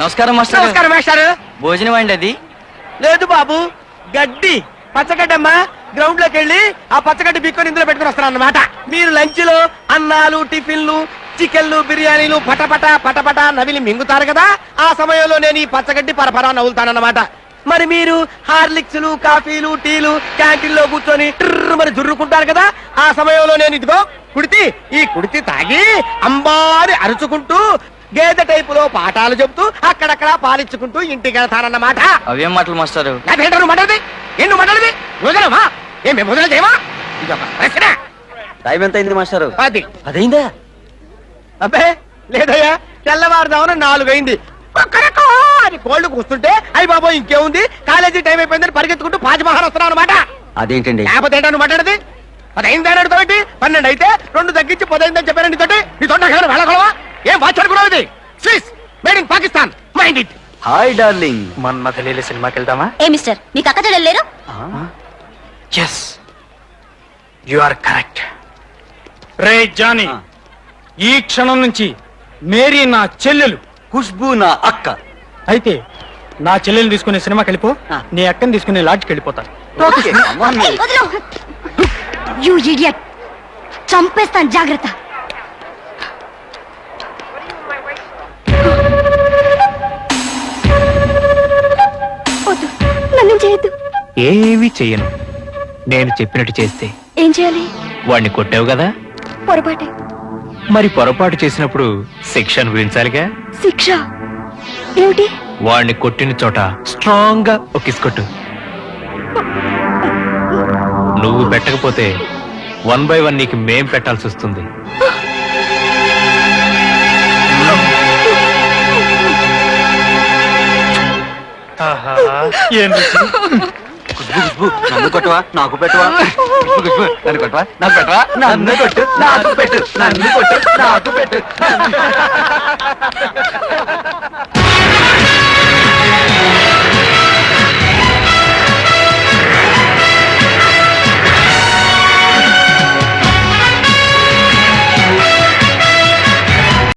నమస్కారం మాస్టర్. నమస్కారం మాస్టర్. భోజనం అండి అది? లేదు బాబు, గడ్డి పచ్చగడ్డమ్మా. గ్రౌండ్ లోకి వెళ్ళి ఆ పచ్చగడ్డి బిక్కొని ఇందులో పెట్టుకుని వస్తాను అన్నమాట. మీరు లంచ్ లో అన్నాలు, టిఫిన్లు, చికెన్లు, బిర్యానీలు పటపట పటపట నవిలి మింగుతారు కదా, ఆ సమయంలో నేను ఈ పచ్చగడ్డి పరపరా నవ్వులుతానన్నమాట. మరి మీరు హార్లిక్స్లు, కాఫీలు, టీలు క్యాంటీన్ లో కూర్చొని మరి జుర్రుకుంటారు కదా, ఆ సమయంలో నేను ఇదిగో ఈ కుడితి తాగి అంబారి అరుచుకుంటూ గేదె టైపులో పాఠాలు చెబుతూ అక్కడక్కడ పాలించుకుంటూ ఇంటికి వెళ్తానన్నమాట. అవేం మాటలు మాస్టారు? మాట్లాడేది ఎన్ను మాట్లాడేది రోజులమా ఏం మేము మొదలు చేయమా? ఇది ఒక ప్రశ్న. టైం ఎంత అయింది మాస్టారు? 10. అదైందా? అబ్బే లేదయ్యా, తెల్లవారుదామన 4 అయింది. అని కోళ్లు కూస్తుంటే అయ్యి బాబోయ్ ఇంకేముంది, కాలేజీ టైం అయిపోయిందని పరిగెత్తుకుంటూ పాచిమహాన్ వస్తున్నావు అనమాట. అదేంటండి? లేకపోతే ఏంటో నువ్వు మాట్లాడేది? 10 అయింది అని అడుగుతావేంటి? 12 అయితే 2 తగ్గించి 10 అయిందని చెప్పాను నీతోటి. నీతో వెళ్ళగలవా? ఏం వాచాడుకున్నావు? ఇది Swiss made in Pakistan. Mind it. Hi darling. Manmadha Leela సినిమాకి వెళ్దామా? ఏ మిస్టర్, మీకు అక్క చెల్లెలు లేరు? Yes, you are correct. రే జానీ, ఈ క్షణం నుంచి మేరీ నా చెల్లెలు, ఖుష్బూ నా అక్క. అయితే నా చెల్లెలు తీసుకునే సినిమాకి వెళ్ళిపో, నీ అక్కని తీసుకునే లాడ్జ్కి వెళ్ళిపోతా. ఏయ్, వదిలు. You idiot. చంపేస్తాను, జాగ్రత్త. వద్దు, నన్ను చేయొద్దు. ఏమీ చెయ్యను. నేను చెప్పినట్టు చేస్తే. ఏం చేయాలి? వాణ్ణి కొట్టావు కదా, పొరపాటే. మరి పొరపాటు చేసినప్పుడు శిక్ష అనుభవించాలిగా. శిక్ష ఏమిటి? వాణ్ణి కొట్టిన చోట స్ట్రాంగ్ గా ఒక కిస్ కొట్టు. నువ్వు పెట్టకపోతే 1 by 1 నీకు మేం పెట్టాల్సి వస్తుంది. నన్ను కొట్టవా, నాకు పెట్టవా? నన్ను కొట్టవా, నాకు పెట్టవా? నన్ను కొట్టు, నాకు పెట్టు. నన్ను కొట్టు, నాకు పెట్టు.